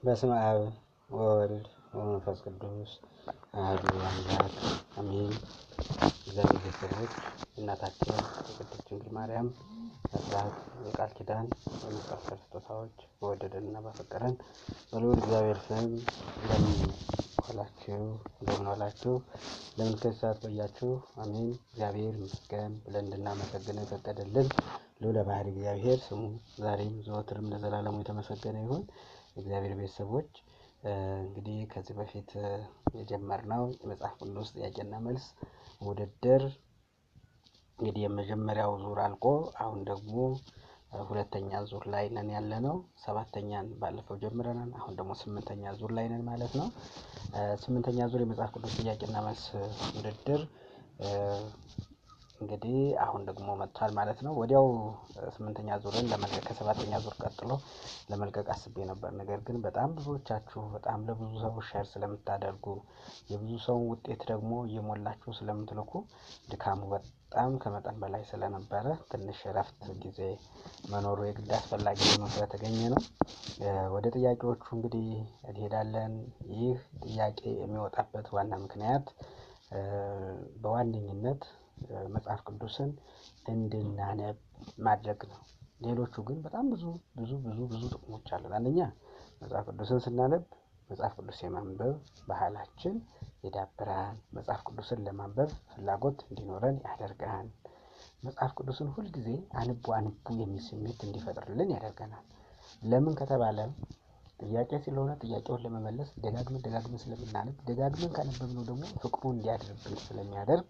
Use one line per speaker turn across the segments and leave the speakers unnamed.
በስመ አብ ወወልድ ወመንፈስ ቅዱስ አሐዱ አምላክ አሜን። እግዚአብሔር ቤተሰቦች እናታችን የቅድስት ድንግል ማርያም አስራት የቃል ኪዳን የመስቀል ስጦታዎች በወደደንና በፈቀደን በልዑል እግዚአብሔር ስም እንደምን ዋላችሁ? ለምን ከሰዓት ቆያችሁ? አሜን። እግዚአብሔር ይመስገን ብለን እንድናመሰግነው የፈቀደልን ልዑለ ባሕርይ እግዚአብሔር ስሙ ዛሬም ዘወትርም ለዘላለሙ የተመሰገነ ይሁን። እግዚአብሔር ቤተሰቦች እንግዲህ ከዚህ በፊት የጀመርነው የመጽሐፍ ቅዱስ ጥያቄና መልስ ውድድር እንግዲህ የመጀመሪያው ዙር አልቆ አሁን ደግሞ ሁለተኛ ዙር ላይ ነን ያለነው። ሰባተኛን ባለፈው ጀምረናል። አሁን ደግሞ ስምንተኛ ዙር ላይ ነን ማለት ነው። ስምንተኛ ዙር የመጽሐፍ ቅዱስ ጥያቄና መልስ ውድድር እንግዲህ አሁን ደግሞ መጥቷል ማለት ነው። ወዲያው ስምንተኛ ዙርን ለመልቀቅ ከሰባተኛ ዙር ቀጥሎ ለመልቀቅ አስቤ ነበር። ነገር ግን በጣም ብዙዎቻችሁ በጣም ለብዙ ሰው ሼር ስለምታደርጉ የብዙ ሰው ውጤት ደግሞ እየሞላችሁ ስለምትልኩ ድካሙ በጣም ከመጠን በላይ ስለነበረ ትንሽ እረፍት ጊዜ መኖሩ የግድ አስፈላጊ ሆኖ ስለተገኘ ነው። ወደ ጥያቄዎቹ እንግዲህ እንሄዳለን። ይህ ጥያቄ የሚወጣበት ዋና ምክንያት በዋነኝነት መጽሐፍ ቅዱስን እንድናነብ ማድረግ ነው። ሌሎቹ ግን በጣም ብዙ ጥቅሞች አሉት። አንደኛ መጽሐፍ ቅዱስን ስናነብ መጽሐፍ ቅዱስ የማንበብ ባህላችን ይዳብራል። መጽሐፍ ቅዱስን ለማንበብ ፍላጎት እንዲኖረን ያደርጋል። መጽሐፍ ቅዱስን ሁልጊዜ አንቡ የሚል ስሜት እንዲፈጥርልን ያደርገናል። ለምን ከተባለ ጥያቄ ስለሆነ ጥያቄውን ለመመለስ ደጋግመን ስለምናነብ ደጋግመን ካነበብነው ደግሞ ፍቅሩ እንዲያድርብን ስለሚያደርግ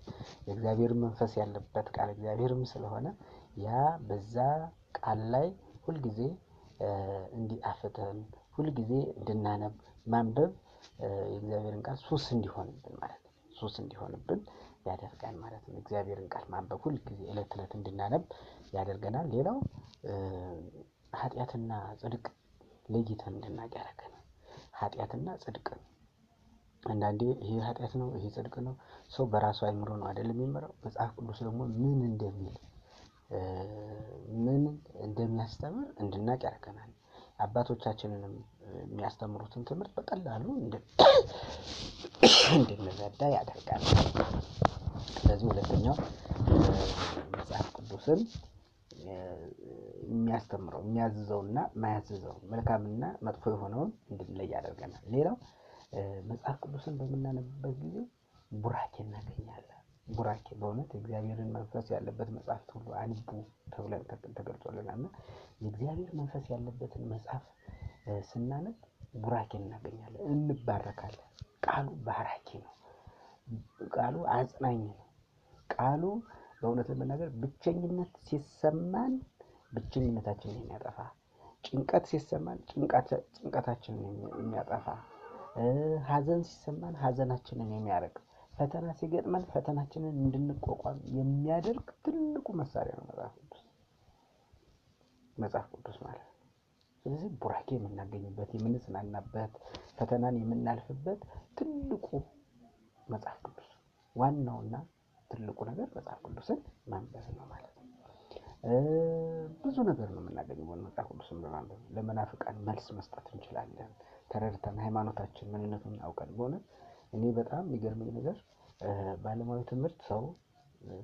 የእግዚአብሔር መንፈስ ያለበት ቃል እግዚአብሔርም ስለሆነ ያ በዛ ቃል ላይ ሁልጊዜ እንዲጣፍጠን ሁልጊዜ እንድናነብ ማንበብ የእግዚአብሔርን ቃል ሱስ እንዲሆንብን ማለት ነው። ሱስ እንዲሆንብን ያደርጋል ማለት ነው። እግዚአብሔርን ቃል ማንበብ ሁልጊዜ ዕለት እንድናነብ ያደርገናል። ሌላው ኃጢአትና ጽድቅ ለይተን እንድናውቅ ያደርገናል። ኃጢአትና ጽድቅ አንዳንዴ ይሄ ኃጢአት ነው ይሄ ጽድቅ ነው ሰው በራሱ አይምሮ ነው አይደለም የሚመራው። መጽሐፍ ቅዱስ ደግሞ ምን እንደሚያስተምር እንድናውቅ ያደርገናል። አባቶቻችንንም የሚያስተምሩትን ትምህርት በቀላሉ እንድንረዳ ያደርጋል። ስለዚህ ሁለተኛው መጽሐፍ ቅዱስን የሚያስተምረው የሚያዝዘውና የማያዝዘው መልካምና መጥፎ የሆነውን እንድንለይ ያደርገናል። ሌላው መጽሐፍ ቅዱስን በምናነብበት ጊዜ ቡራኬ እናገኛለን። ቡራኬ በእውነት እግዚአብሔርን መንፈስ ያለበት መጽሐፍ ሁሉ አንቡ ተብለን ተገልጾልናልና የእግዚአብሔር መንፈስ ያለበትን መጽሐፍ ስናነብ ቡራኬ እናገኛለን፣ እንባረካለን። ቃሉ ባራኪ ነው። ቃሉ አጽናኝ ነው። ቃሉ በእውነት ለመናገር ብቸኝነት ሲሰማን ብቸኝነታችንን የሚያጠፋ፣ ጭንቀት ሲሰማን ጭንቀታችንን የሚያጠፋ፣ ሐዘን ሲሰማን ሐዘናችንን የሚያርቅ፣ ፈተና ሲገጥመን ፈተናችንን እንድንቋቋም የሚያደርግ ትልቁ መሳሪያ ነው መጽሐፍ ቅዱስ ማለት ነው። ስለዚህ ቡራኬ የምናገኝበት የምንጽናናበት ፈተናን የምናልፍበት ትልቁ መጽሐፍ ቅዱስ ዋናውና ትልቁ ነገር መጽሐፍ ቅዱስን ማንበብ ነው ማለት ነው። ብዙ ነገር ነው የምናገኘው መጽሐፍ ቅዱስን በማንበብ። ለመናፍቃን መልስ መስጠት እንችላለን። ተረድተን ሃይማኖታችን ምንነቱን አውቀን በእውነት እኔ በጣም የሚገርመኝ ነገር በዓለማዊ ትምህርት ሰው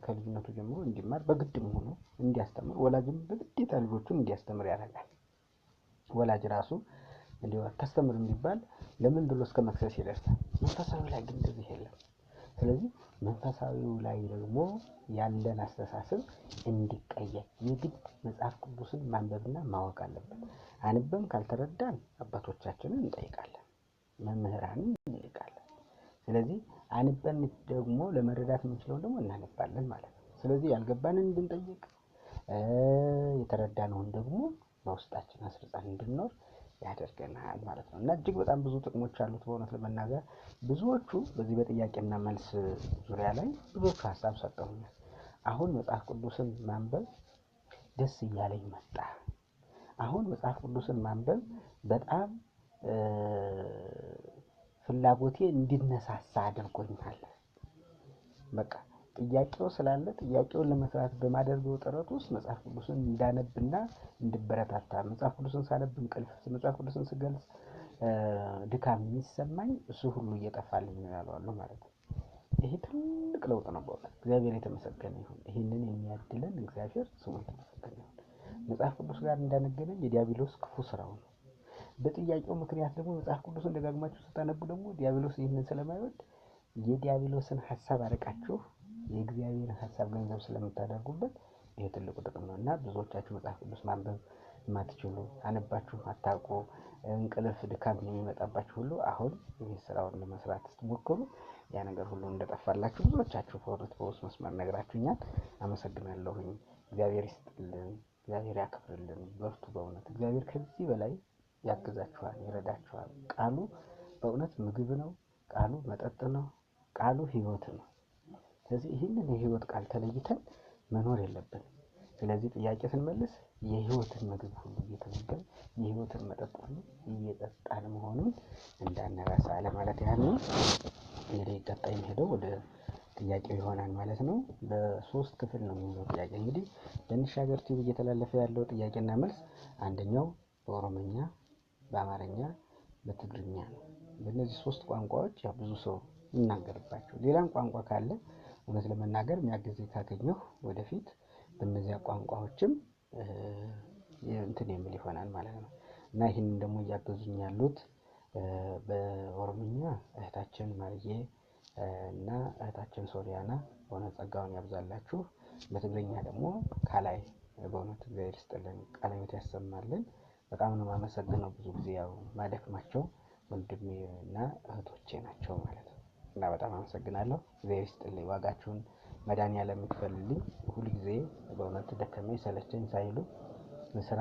ከልጅነቱ ጀምሮ እንዲማር በግድም ሆኖ እንዲያስተምር ወላጅም በግዴታ ልጆቹን እንዲያስተምር ያደርጋል። ወላጅ ራሱ እንዲሁ አታስተምር እንዲባል ለምን ብሎ እስከ መክሰስ ይደርሳል። መንፈሳዊ ላይ ግን እንደዚህ የለም። ስለዚህ መንፈሳዊው ላይ ደግሞ ያለን አስተሳሰብ እንዲቀየር የግድ መጽሐፍ ቅዱስን ማንበብና ማወቅ አለብን። አንበን ካልተረዳን አባቶቻችንን እንጠይቃለን፣ መምህራንን እንጠይቃለን። ስለዚህ አንበን ደግሞ ለመረዳት የምንችለው ደግሞ እናነባለን ማለት ነው። ስለዚህ ያልገባንን እንድንጠይቅ የተረዳነውን ደግሞ በውስጣችን አስርጸን እንድንኖር ያደርገናል ማለት ነው። እና እጅግ በጣም ብዙ ጥቅሞች አሉት። በእውነት ለመናገር ብዙዎቹ በዚህ በጥያቄና መልስ ዙሪያ ላይ ብዙዎቹ ሐሳብ ሰጠውኛል። አሁን መጽሐፍ ቅዱስን ማንበብ ደስ እያለኝ መጣ። አሁን መጽሐፍ ቅዱስን ማንበብ በጣም ፍላጎቴ እንዲነሳሳ አድርጎኛል። በቃ ጥያቄው ስላለ ጥያቄውን ለመስራት በማደርገው ጥረት ውስጥ መጽሐፍ ቅዱስን እንዳነብና እንድበረታታ መጽሐፍ ቅዱስን ሳነብ እንቅልፍ መጽሐፍ ቅዱስን ስገልጽ ድካም የሚሰማኝ እሱ ሁሉ እየጠፋልኝ ነው ያለው ማለት ነው። ይሄ ትልቅ ለውጥ ነው በእውነት እግዚአብሔር የተመሰገነ ይሁን። ይህንን የሚያድለን እግዚአብሔር ስሙ የተመሰገነ ይሁን። መጽሐፍ ቅዱስ ጋር እንዳንገናኝ የዲያብሎስ ክፉ ስራው ነው። በጥያቄው ምክንያት ደግሞ መጽሐፍ ቅዱስን ደጋግማችሁ ስታነቡ ደግሞ ዲያብሎስ ይህንን ስለማይወድ የዲያብሎስን ሐሳብ አርቃችሁ የእግዚአብሔርን ሐሳብ ገንዘብ ስለምታደርጉበት ይሄ ትልቁ ጥቅም ነው። እና ብዙዎቻችሁ መጽሐፍ ቅዱስ ማንበብ የማትችሉ አነባችሁ አታውቁ እንቅልፍ ድካም የሚመጣባችሁ ሁሉ አሁን ይህ ስራውን ለመስራት ስትሞክሩ ያ ነገር ሁሉ እንደጠፋላችሁ ብዙዎቻችሁ በውስጥ መስመር ነግራችሁኛል። አመሰግናለሁኝ። እግዚአብሔር ይስጥልን፣ እግዚአብሔር ያክብርልን። በርቱ። በእውነት እግዚአብሔር ከዚህ በላይ ያግዛችኋል፣ ይረዳችኋል። ቃሉ በእውነት ምግብ ነው። ቃሉ መጠጥ ነው። ቃሉ ህይወት ነው። ስለዚህ ይህንን የህይወት ቃል ተለይተን መኖር የለብንም። ስለዚህ ጥያቄ ስንመልስ የህይወትን ምግብ ሁሉ እየተመገብን የህይወትን መጠጥ ሁሉ እየጠጣን መሆኑን እንዳንረሳ ለማለት ያህል ነው። እንግዲህ ቀጣይ የሚሄደው ወደ ጥያቄው ይሆናል ማለት ነው። በሶስት ክፍል ነው የሚሆነው ጥያቄ። እንግዲህ በንሻገር ቲቪ እየተላለፈ ያለው ጥያቄና መልስ አንደኛው በኦሮምኛ፣ በአማርኛ፣ በትግርኛ ነው። በእነዚህ ሶስት ቋንቋዎች ያው ብዙ ሰው ይናገርባቸው። ሌላም ቋንቋ ካለ እውነት ለመናገር የሚያግዝ ካገኘሁ ወደፊት በእነዚያ ቋንቋዎችም እንትን የሚል ይሆናል ማለት ነው። እና ይህንን ደግሞ እያገዙኝ ያሉት በኦሮምኛ እህታችን ማርዬ እና እህታችን ሶሊያና በእውነት ጸጋውን ያብዛላችሁ። በትግርኛ ደግሞ ካላይ በእውነት እግዚአብሔር ይስጥልን፣ ቃለ ሕይወት ያሰማልን። በጣም ነው የማመሰግነው። ብዙ ጊዜ ያው ማደክማቸው ወንድሜ እና እህቶቼ ናቸው ማለት ነው። እና በጣም አመሰግናለሁ። እግዚአብሔር ይስጥልኝ፣ ዋጋችሁን መድኃኒዓለም ይክፈልልኝ። ሁልጊዜ በእውነት ደከመኝ ሰለቸኝ ሳይሉ ስራ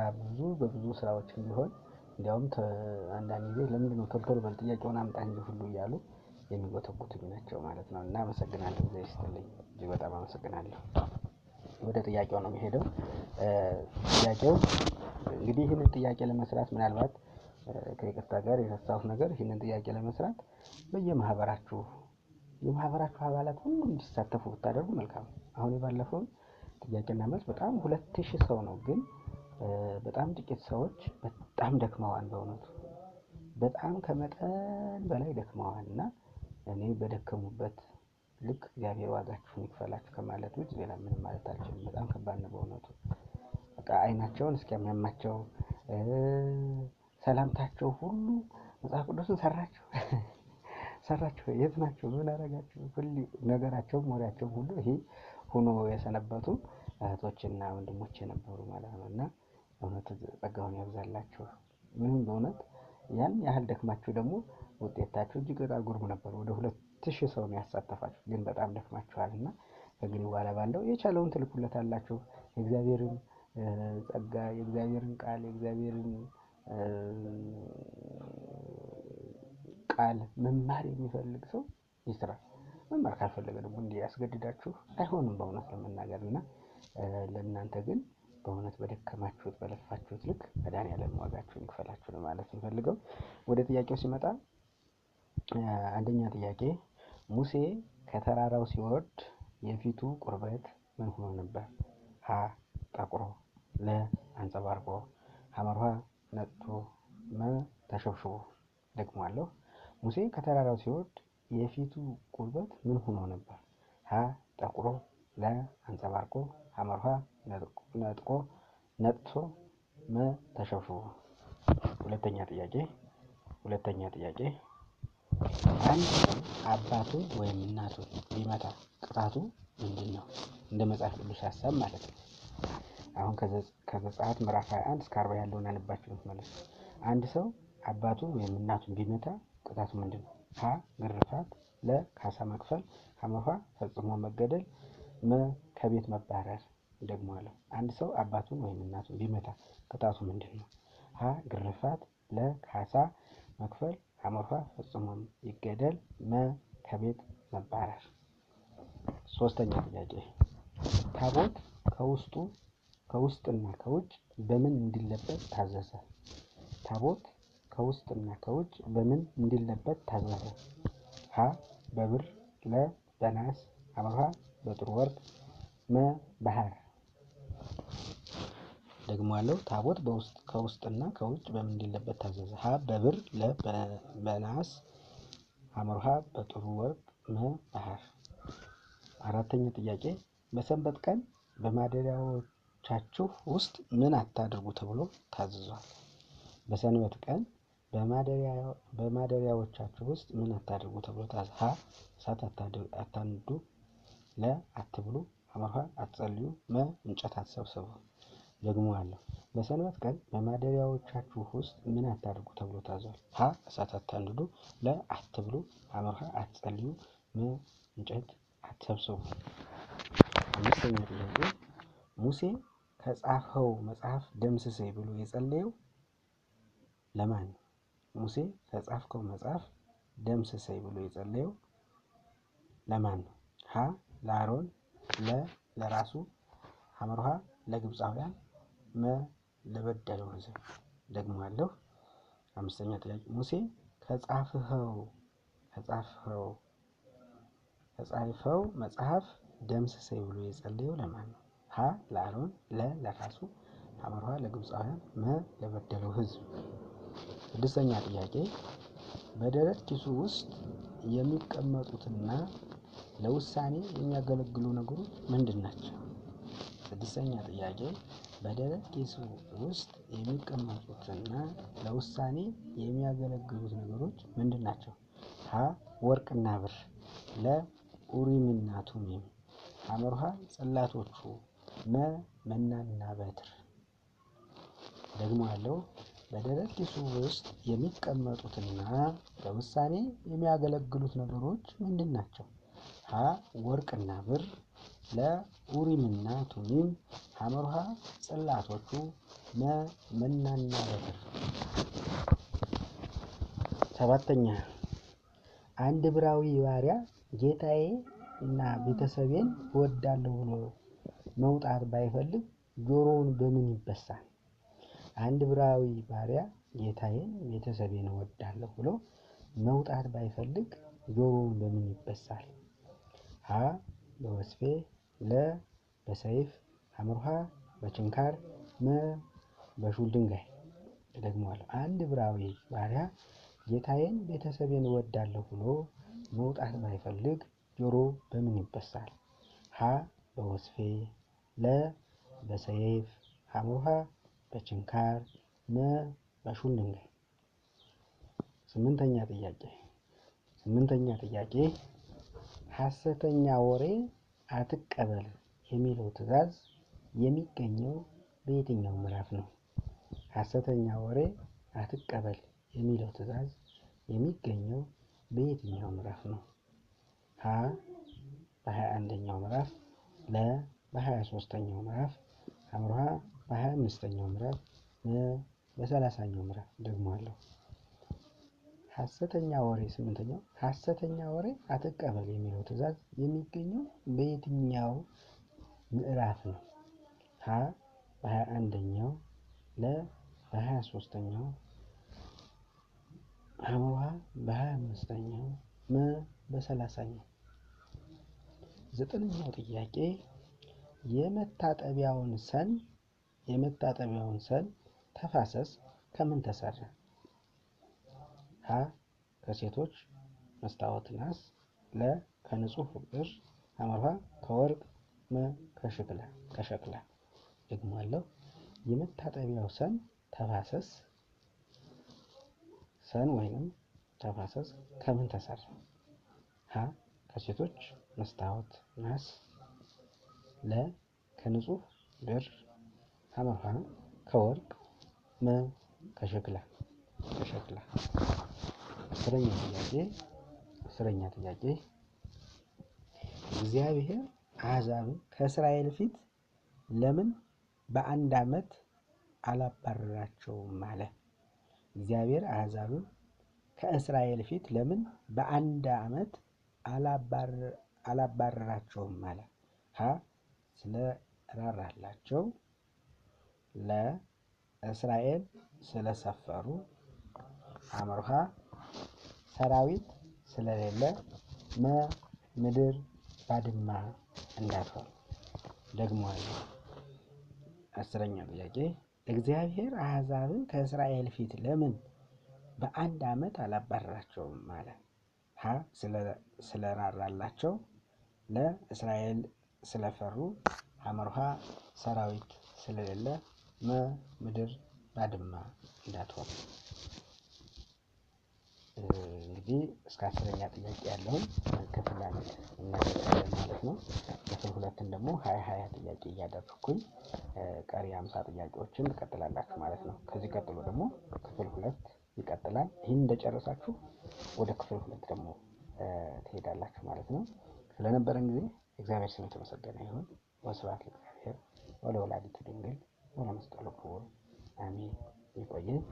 በብዙ ስራዎችም ቢሆን እንዲያውም አንዳንድ ጊዜ ለምንድን ነው ቶሎ በል ጥያቄውን አምጣ እንጂ ሁሉ እያሉ የሚጎተጉቱኝ ናቸው ማለት ነው። እና አመሰግናለሁ። እግዚአብሔር ይስጥልኝ፣ እጅግ በጣም አመሰግናለሁ። ወደ ጥያቄው ነው የሚሄደው። ጥያቄው እንግዲህ ይህንን ጥያቄ ለመስራት ምናልባት ከይቅርታ ጋር የረሳሁት ነገር ይህንን ጥያቄ ለመስራት በየማህበራችሁ የማህበራችሁ አባላት ሁሉ እንዲሳተፉ ብታደርጉ መልካም ነው። አሁን የባለፈውን ጥያቄና መልስ በጣም 2000 ሰው ነው፣ ግን በጣም ጥቂት ሰዎች በጣም ደክመዋል። በእውነቱ በጣም ከመጠን በላይ ደክመዋል። እና እኔ በደከሙበት ልክ እግዚአብሔር ዋጋችሁን ይክፈላችሁ ከማለት ውጭ ሌላ ምንም ማለት አልችልም። በጣም ከባድ ነው በእውነቱ። በቃ አይናቸውን እስኪያማቸው ሰላምታቸው ሁሉ መጽሐፍ ቅዱስን ሰራችሁ የት ናቸው ምን አደረጋችሁ ሁሉ ነገራቸው ወሬያቸው ሁሉ ይሄ ሆኖ የሰነበቱ እህቶችና ወንድሞች ነበሩ ማለት ነው። እና በእውነት ጸጋውን ያብዛላችሁ። ምንም በእውነት ያን ያህል ደክማችሁ ደግሞ ውጤታችሁ እጅግ በጣም ግሩም ነበር። ወደ 2000 ሰው ነው ያሳተፋችሁ፣ ግን በጣም ደክማችኋልና ከእንግዲህ በኋላ ባለው የቻለውን ትልኩለታላችሁ። የእግዚአብሔርን ጸጋ፣ የእግዚአብሔርን ቃል፣ የእግዚአብሔርን ቃል መማር የሚፈልግ ሰው ይስራ። መማር ካልፈለገ ደግሞ እንዲህ ያስገድዳችሁ አይሆንም በእውነት ለመናገር። እና ለእናንተ ግን በእውነት በደከማችሁት በለፋችሁት ልክ መድኃኒዓለም ዋጋችሁን ይክፈላችሁ ነው ማለት እንፈልገው። ወደ ጥያቄው ሲመጣ አንደኛ ጥያቄ ሙሴ ከተራራው ሲወርድ የፊቱ ቁርበት ምን ሆኖ ነበር? ሀ ጠቁሮ፣ ለ አንጸባርቆ፣ ሐመርሃ ነጥቶ፣ መ ተሸብሽቦ። ደግሞአለሁ። ሙሴ ከተራራው ሲወርድ የፊቱ ቁርበት ምን ሆኖ ነበር? ሀ ጠቁሮ፣ ለ አንጸባርቆ፣ ሐመርሃ ነጥቶ፣ መ ተሸብሽቦ። ሁለተኛ ጥያቄ አንድ ሰው አባቱን ወይም እናቱን ቢመታ ቅጣቱ ምንድን ነው? እንደ መጽሐፍ ቅዱስ ሐሳብ ማለት ነው። አሁን ከዘጸአት ምዕራፍ 21 እስከ 40 ያለውን አነባችሁ ማለት ነው። አንድ ሰው አባቱን ወይም እናቱን ቢመታ ቅጣቱ ምንድን ነው? ሀ ግርፋት፣ ለ ካሳ መክፈል፣ ሐመርሃ ፈጽሞ መገደል፣ መ ከቤት መባረር። ደግሞአለሁ። አንድ ሰው አባቱን ወይም እናቱን ቢመታ ቅጣቱ ምንድን ነው? ሀ ግርፋት፣ ለ ካሳ መክፈል፣ ሐመርሃ ፈጽሞ ይገደል፣ መ ከቤት መባረር። ሶስተኛ ጥያቄ ታቦት ከውስጥና ከውጭ በምን እንዲለበጥ ታዘዘ? ታቦት ከውስጥና ከውጭ በምን እንዲለበጥ ታዘዘ? ሀ በብር፣ ለ በናስ፣ ሐመርሃ በጥሩ ወርቅ፣ መ በሐር። ደግሞ አለው ታቦት ከውስጥና ከውጭ በምን እንዲለበት ታዘዘ? ሀ በብር፣ ለ በነሐስ፣ ሐመርሃ በጥሩ ወርቅ፣ መ በሐር። አራተኛ ጥያቄ በሰንበት ቀን በማደሪያዎቻችሁ ውስጥ ምን አታድርጉ ተብሎ ታዝዟል? በሰንበት ቀን በማደሪያዎቻችሁ ውስጥ ምን አታድርጉ ተብሎ ታዝዟል? ሀ እሳት አታንዱ፣ ለ አትብሉ፣ ሐመርሃ አትጸልዩ፣ መ እንጨት አትሰብስቡ። ደግሞ አለው በሰንበት ቀን በማደሪያዎቻችሁ ውስጥ ምን አታድርጉ ተብሎ ታዟል? ሀ እሳት አታንድዱ፣ ለ አትብሉ፣ ሐመርሃ አትጸልዩ፣ መ እንጨት አትሰብስቡ። አምስተኛ ጥያቄ ሙሴ ከጻፈው መጽሐፍ ደምስሰኝ ብሎ የጸለየው ለማን ነው? ሙሴ ከጻፍከው መጽሐፍ ደምስሰኝ ብሎ የጸለየው ለማን ነው? ሀ ለአሮን፣ ለ ለራሱ፣ ሐመርሃ ለግብፃውያን፣ መ ለበደለው ሕዝብ። ደግሞ አለው አምስተኛ ጥያቄ ሙሴ ከጻፈው መጽሐፍ ደምስሰኝ ብሎ የጸለየው ለማን ነው? ሀ ለአሮን፣ ለ ለራሱ፣ ሐመርሃ ለግብፃውያን፣ መ ለበደለው ሕዝብ። ስድስተኛ ጥያቄ በደረት ኪሱ ውስጥ የሚቀመጡትና ለውሳኔ የሚያገለግሉ ነገሮች ምንድን ናቸው? ስድስተኛ ጥያቄ በደረት ኪሱ ውስጥ የሚቀመጡትና ለውሳኔ የሚያገለግሉት ነገሮች ምንድን ናቸው? ሀ ወርቅና ብር፣ ለ ኡሪምና ቱሚም፣ ሐመርሃ ጽላቶቹ፣ መ መናና በትር። ደግሞ አለው በደረት ኪሱ ውስጥ የሚቀመጡትና ለውሳኔ የሚያገለግሉት ነገሮች ምንድን ናቸው? ሀ ወርቅና ብር፣ ለ ኡሪምና ቱሚም፣ ሐመርሃ ጽላቶቹ፣ መ መናና በትር። ሰባተኛ አንድ ዕብራዊ ባሪያ ጌታዬ እና ቤተሰቤን እወዳለሁ ብሎ መውጣት ባይፈልግ ጆሮውን በምን ይበሳል? አንድ ዕብራዊ ባሪያ ጌታዬን ቤተሰቤን እወዳለሁ ብሎ መውጣት ባይፈልግ ጆሮውን በምን ይበሳል? ሀ በወስፌ፣ ለ በሰይፍ፣ ሐመርሃ በችንካር፣ መ በሹል ድንጋይ። ደግሞአለሁ አንድ ዕብራዊ ባሪያ ጌታዬን ቤተሰቤን እወዳለሁ ብሎ መውጣት ባይፈልግ ጆሮ በምን ይበሳል? ሀ በወስፌ፣ ለ በሰይፍ፣ ሐመርሃ በችንካር፣ መ በሹል ድንጋይ። ስምንተኛ ጥያቄ ሐሰተኛ ወሬ አትቀበል የሚለው ትእዛዝ የሚገኘው በየትኛው ምዕራፍ ነው? ሐሰተኛ ወሬ አትቀበል የሚለው ትእዛዝ የሚገኘው በየትኛው ምዕራፍ ነው? ሀ በ21ኛው ምዕራፍ፣ ለ በ23ኛው ምዕራፍ፣ ሐመርሃ በ25ኛው ምዕራፍ፣ መ በ30ኛው ምዕራፍ። ደግሞ አለው ሐሰተኛ ወሬ ስምንተኛው ሐሰተኛ ወሬ አትቀበል የሚለው ትእዛዝ የሚገኘው በየትኛው ምዕራፍ ነው? ሀ በ21ኛው፣ ለ በ23ኛው፣ ሐመርሃ በ25ኛው፣ መ በ30ኛው። ዘጠነኛው ጥያቄ የመታጠቢያውን ሰን ተፋሰስ ከምን ተሰራ? ሀ ከሴቶች መስታወት ናስ፣ ለ ከንጹህ ብር፣ ሐመርሃ ከወርቅ፣ መ ከሸክላ። ደግሞ አለው የመታጠቢያው ሰን ወይንም ተፋሰስ ከምን ተሰራ? ሀ ከሴቶች መስታወት ናስ፣ ለ ከንጹህ ብር፣ ሐመርሃ ከወርቅ፣ መ ከሸክላ። አስረኛ ጥያቄ እግዚአብሔር አሕዛብን ከእስራኤል ፊት ለምን በአንድ ዓመት አላባረራቸውም አለ? እግዚአብሔር አሕዛብን ከእስራኤል ፊት ለምን በአንድ ዓመት አላባረራቸውም አለ? ሀ ስለራራላቸው፣ ለ እስራኤል ስለሰፈሩ፣ ሐመርሃ ሰራዊት ስለሌለ፣ መ ምድር ባድማ እንዳትሆን። ደግሞ አለ 10ኛ ጥያቄ እግዚአብሔር አሕዛብን ከእስራኤል ፊት ለምን በአንድ ዓመት አላባረራቸውም አለ? ሀ ስለራራላቸው፣ ለ እስራኤል ስለፈሩ፣ ሐመርሃ ሰራዊት ስለሌለ፣ መ ምድር ባድማ እንዳትሆን። እንግዲህ እስከ 10ኛ ጥያቄ ያለውን ክፍል አንድ እናደርጋለን ማለት ነው። ክፍል ሁለትን ደግሞ 20 ጥያቄ እያደረኩኝ ቀሪ 50 ጥያቄዎችን ትቀጥላላችሁ ማለት ነው። ከዚህ ቀጥሎ ደግሞ ክፍል ሁለት ይቀጥላል። ይህን እንደጨረሳችሁ ወደ ክፍል ሁለት ደግሞ ትሄዳላችሁ ማለት ነው። ስለነበረን ጊዜ እግዚአብሔር ስም የተመሰገነ ይሁን። ወስብሐት ለእግዚአብሔር ወለወላዲቱ ድንግል ወለመስቀሉ ክቡር አሜን። ይቆየን።